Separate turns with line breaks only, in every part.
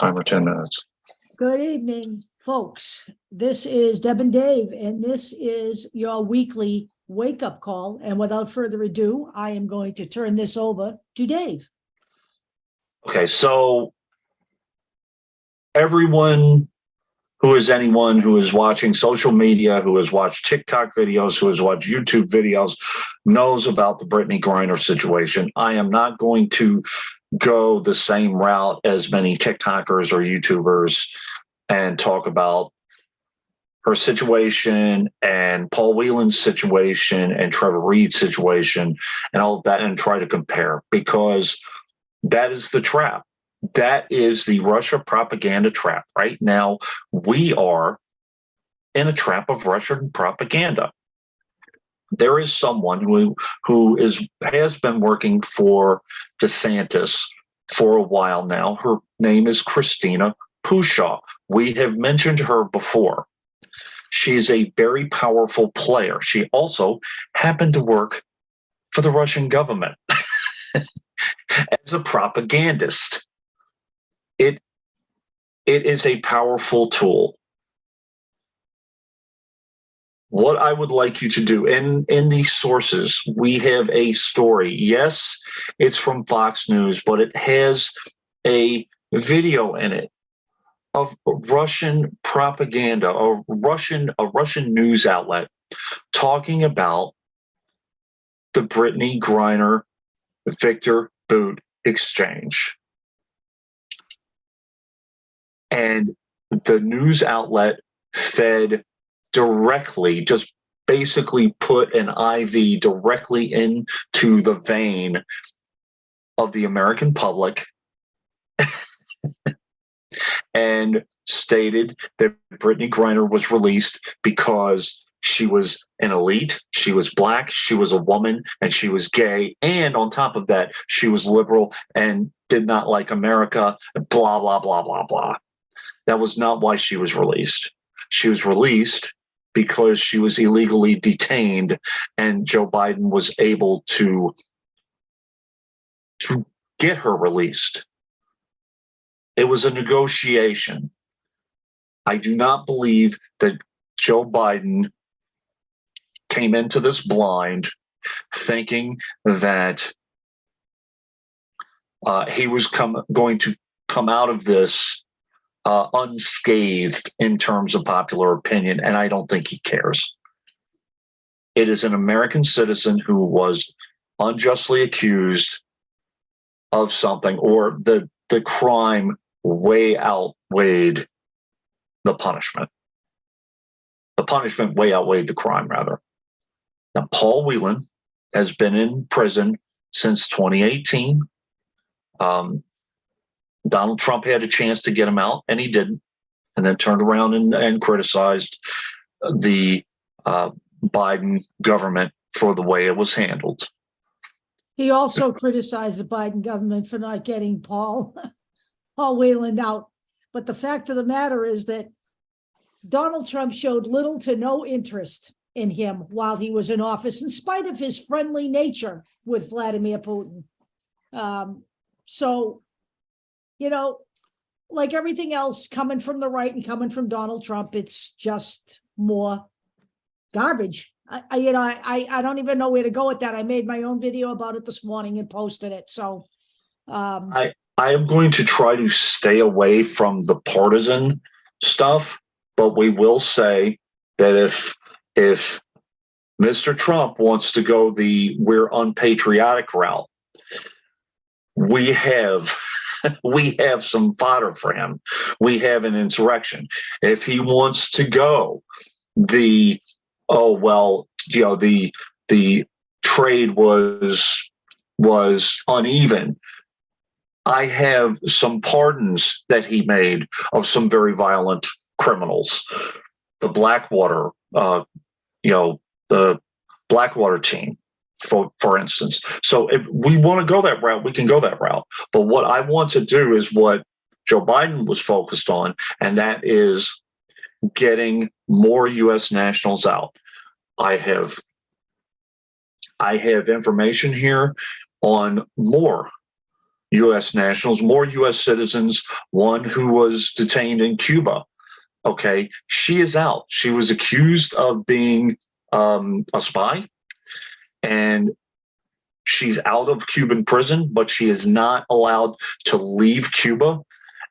Timer 10 minutes.
Good evening, folks. This is Deb and Dave, and this is your weekly wake-up call. And without further ado, I am going to turn this over to Dave.
Okay, so anyone who is watching social media, who has watched TikTok videos, who has watched YouTube videos, knows about the Brittney Griner situation. I am not going to go the same route as many TikTokers or YouTubers and talk about her situation and Paul Whelan's situation and Trevor Reed's situation and all of that and try to compare, because that is the trap. That is the Russia propaganda trap. Right now, we are in a trap of Russian propaganda. There is someone who has been working for DeSantis for a while now. Her name is Christina Pushaw. We have mentioned her before. She is a very powerful player. She also happened to work for the Russian government as a propagandist. It is a powerful tool. What I would like you to do, in these sources, we have a story. Yes, it's from Fox News, but it has a video in it of Russian propaganda, a Russian news outlet talking about the Brittney Griner Victor Bout exchange. And the news outlet fed directly, just basically put an IV directly into the vein of the American public and stated that Brittney Griner was released because she was an elite, she was black, she was a woman, and she was gay. And on top of that, she was liberal and did not like America, blah, blah, blah, blah, blah. That was not why she was released. She was released because she was illegally detained, and Joe Biden was able to get her released. It was a negotiation. I do not believe that Joe Biden came into this blind thinking that he was going to come out of this unscathed in terms of popular opinion, and I don't think he cares. It is an American citizen who was unjustly accused of something, or the crime way outweighed the punishment. The punishment way outweighed the crime, rather. Now, Paul Whelan has been in prison since 2018. Donald Trump had a chance to get him out, and he didn't, and then turned around and criticized the Biden government for the way it was handled.
He also criticized the Biden government for not getting Paul Whelan out. But the fact of the matter is that Donald Trump showed little to no interest in him while he was in office, in spite of his friendly nature with Vladimir Putin. So, you know, like everything else coming from the right and coming from Donald Trump, it's just more garbage. I don't even know where to go with that. I made my own video about it this morning and posted it. So
I am going to try to stay away from the partisan stuff, but we will say that if Mr. Trump wants to go the we're unpatriotic route, we have some fodder for him. We have an insurrection. If he wants to go the trade was uneven, I have some pardons that he made of some very violent criminals. The Blackwater, the Blackwater team, for instance. So if we want to go that route, we can go that route. But what I want to do is what Joe Biden was focused on, and that is getting more U.S. nationals out. I have information here on more U.S. nationals, more U.S. citizens, one who was detained in Cuba. Okay, she is out. She was accused of being a spy, and she's out of Cuban prison, but she is not allowed to leave Cuba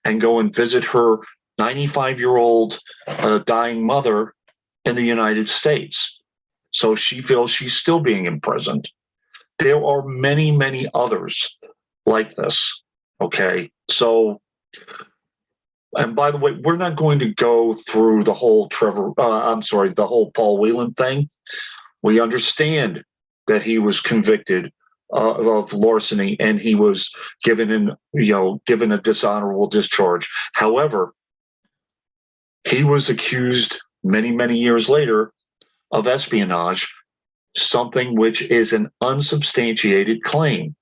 and go and visit her 95-year-old dying mother in the United States. So she feels she's still being imprisoned. There are many, many others like this. Okay, so, and by the way, we're not going to go through the whole the whole Paul Whelan thing. We understand that he was convicted of larceny and he was given a dishonorable discharge. However, he was accused many, many years later of espionage, something which is an unsubstantiated claim.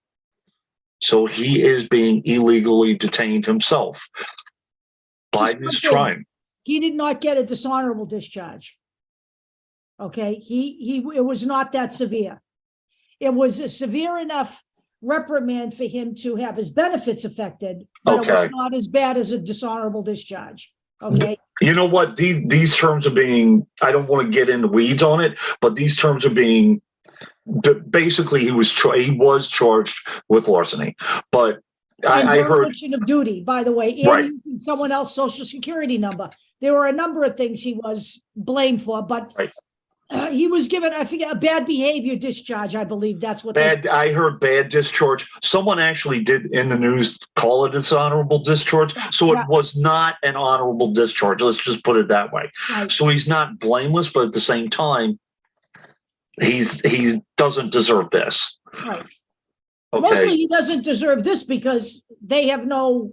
So he is being illegally detained himself. Biden is trying.
He did not get a dishonorable discharge. Okay, it was not that severe. It was a severe enough reprimand for him to have his benefits affected, but it was not as bad as a dishonorable discharge. Okay.
You know what? These terms are being, I don't want to get into weeds on it, but these terms are being, basically he was charged with larceny. But I heard
of duty, by the way, and using someone else's social security number. There were a number of things he was blamed for, but he was given, I forget, a bad behavior discharge. I believe that's what
I heard bad discharge. Someone actually did in the news call it a dishonorable discharge. So it was not an honorable discharge. Let's just put it that way. Right. So he's not blameless, but at the same time, he doesn't deserve this.
Right. Okay. Mostly he doesn't deserve this because they have no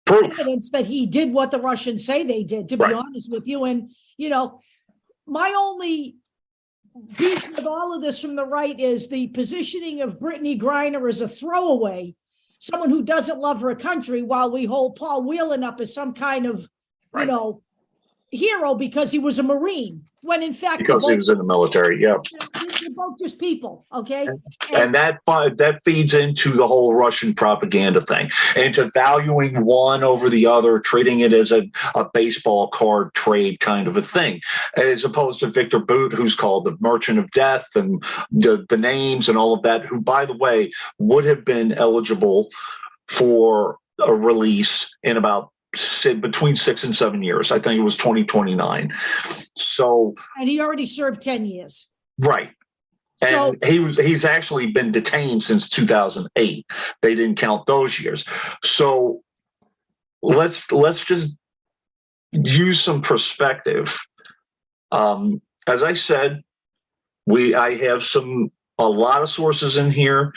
proof,
evidence that he did what the Russians say they did, to be honest with you. And, my only beef with all of this from the right is the positioning of Brittney Griner as a throwaway, someone who doesn't love her country, while we hold Paul Whelan up as some kind of, hero because he was a Marine, when in fact
because he was in the military. Yeah,
they're both just people. Okay,
and that feeds into the whole Russian propaganda thing, into valuing one over the other, treating it as a baseball card trade kind of a thing, as opposed to Victor Boot, who's called the Merchant of Death, and the names and all of that, who, by the way, would have been eligible for a release in about between 6 and 7 years. I think it was 2029. So,
and he already served 10 years.
Right. And so, he's actually been detained since 2008. They didn't count those years. So let's just use some perspective. As I said, I have a lot of sources in here,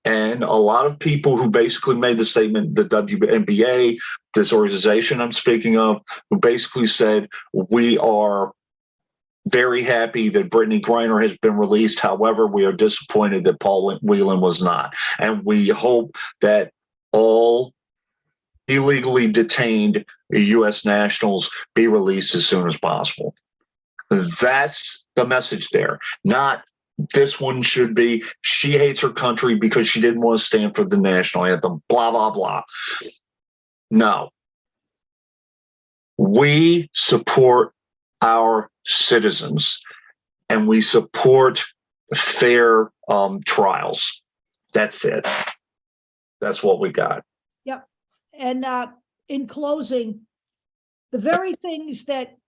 and a lot of people who basically made the statement, the WNBA, this organization I'm speaking of, who basically said, we are very happy that Brittney Griner has been released. However, we are disappointed that Paul Whelan was not. And we hope that all illegally detained U.S. nationals be released as soon as possible. That's the message there. Not this one should be, she hates her country because she didn't want to stand for the national anthem, blah, blah, blah. No. We support our citizens and we support fair trials. That's it. That's what we got.
Yep. And in closing, the very things that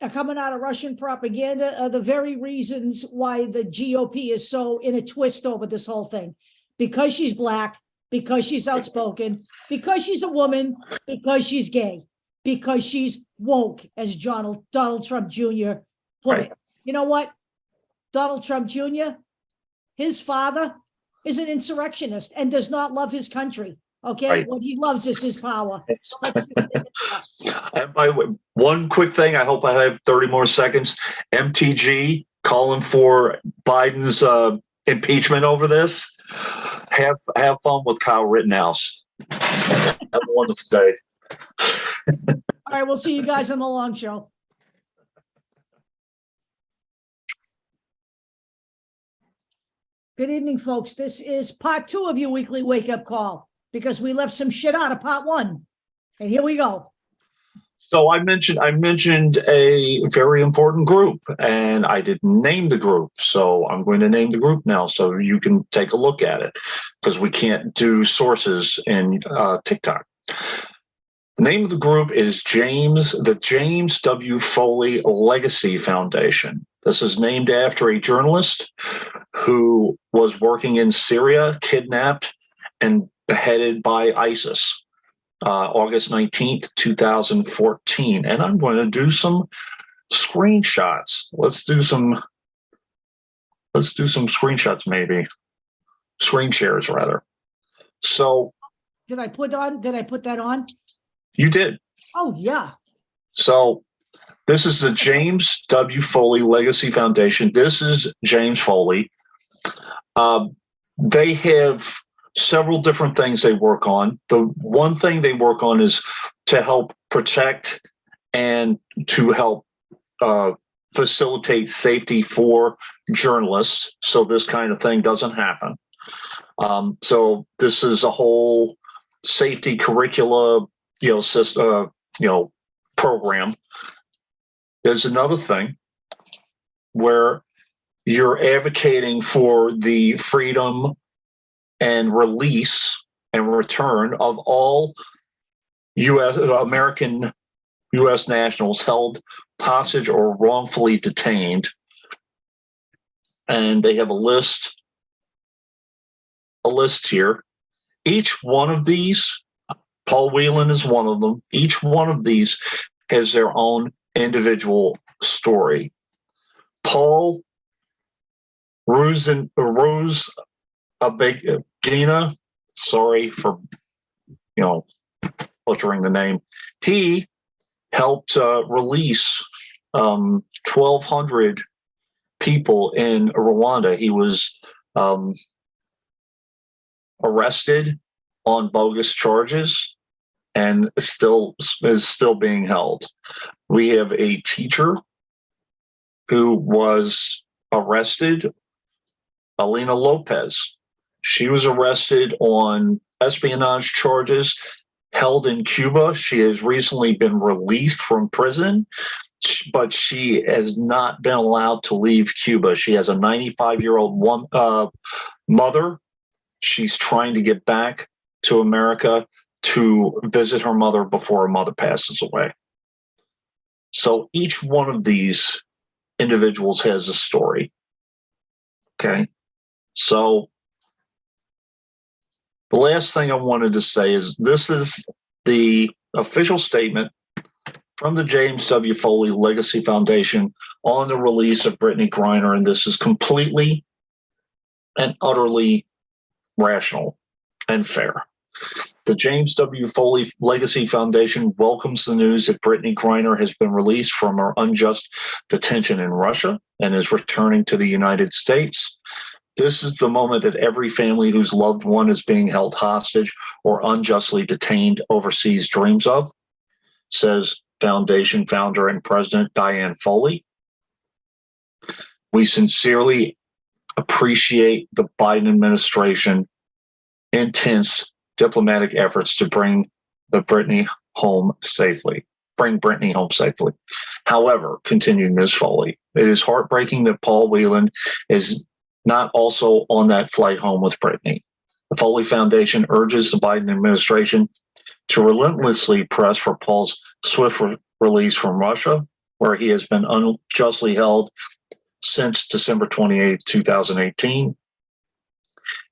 are coming out of Russian propaganda are the very reasons why the GOP is so in a twist over this whole thing. Because she's Black, because she's outspoken, because she's a woman, because she's gay, because she's woke, as Donald Trump Jr. put it. You know what? Donald Trump Jr., his father is an insurrectionist and does not love his country. Okay, what he loves is his power. So
and by the way, one quick thing, I hope I have 30 more seconds. MTG calling for Biden's impeachment over this. Have fun with Kyle Rittenhouse. Have a wonderful day.
All right, we'll see you guys on the long show. Good evening, folks. This is part 2 of your weekly wake-up call because we left some shit out of part 1. And here we go.
So I mentioned a very important group, and I didn't name the group. So I'm going to name the group now so you can take a look at it, because we can't do sources in TikTok. The name of the group is the James W. Foley Legacy Foundation. This is named after a journalist who was working in Syria, kidnapped and beheaded by ISIS, August 19th, 2014. And I'm going to do some screenshots. Let's do some screenshots, maybe. Screen shares, rather. So
Did I put that on?
you did.
Oh, yeah.
So this is the James W. Foley Legacy Foundation. This is James Foley. They have several different things they work on. The one thing they work on is to help protect and to help facilitate safety for journalists, so this kind of thing doesn't happen. So this is a whole safety curricula, system, program. There's another thing where you're advocating for the freedom and release and return of all American U.S. nationals held hostage or wrongfully detained. And they have a list here. Each one of these, Paul Whelan is one of them, each one of these has their own individual story. Paul Rose Abegina, sorry for butchering the name. He helped release 1,200 people in Rwanda. He was arrested on bogus charges and is still being held. We have a teacher who was arrested, Alina Lopez. She was arrested on espionage charges, held in Cuba. She has recently been released from prison, but she has not been allowed to leave Cuba. She has a 95-year-old mother. She's trying to get back to America to visit her mother before her mother passes away. So each one of these individuals has a story. Okay. So the last thing I wanted to say is this is the official statement from the James W. Foley Legacy Foundation on the release of Brittney Griner, and this is completely and utterly rational and fair. The James W. Foley Legacy Foundation welcomes the news that Brittney Griner has been released from her unjust detention in Russia and is returning to the United States. This is the moment that every family whose loved one is being held hostage or unjustly detained overseas dreams of, says Foundation founder and president Diane Foley. We sincerely appreciate the Biden administration intense diplomatic efforts to bring Brittney home safely. However, continued Ms. Foley, it is heartbreaking that Paul Whelan is not also on that flight home with Brittney. The Foley Foundation urges the Biden administration to relentlessly press for Paul's swift release from Russia, where he has been unjustly held since December 28, 2018.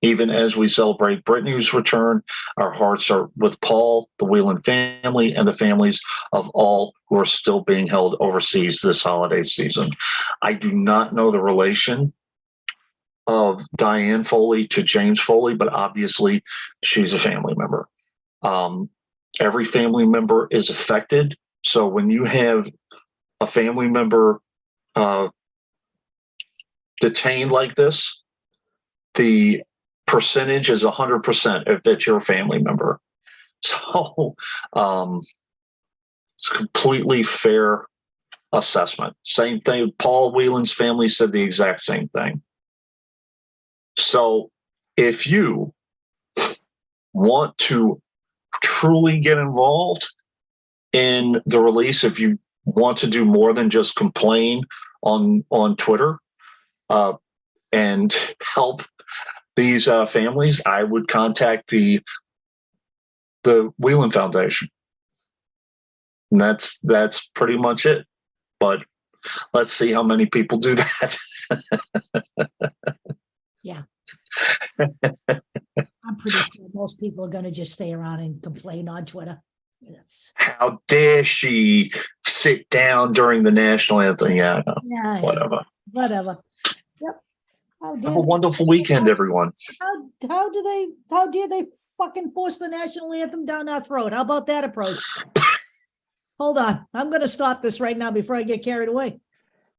Even as we celebrate Brittney's return, our hearts are with Paul, the Whelan family, and the families of all who are still being held overseas this holiday season. I do not know the relation of Diane Foley to James Foley, but obviously she's a family member. Every family member is affected. So when you have a family member detained like this, the percentage is 100% if it's your family member. So it's a completely fair assessment. Same thing. Paul Whelan's family said the exact same thing. So if you want to truly get involved in the release, if you want to do more than just complain on Twitter and help these families, I would contact the Whelan Foundation. And that's pretty much it. But let's see how many people do that.
Yeah. I'm pretty sure most people are going to just stay around and complain on Twitter.
How dare she sit down during the national anthem? Yeah,
Yeah,
whatever.
Yep.
Have a wonderful weekend, everyone.
How dare they fucking force the national anthem down our throat? How about that approach? Hold on. I'm going to stop this right now before I get carried away.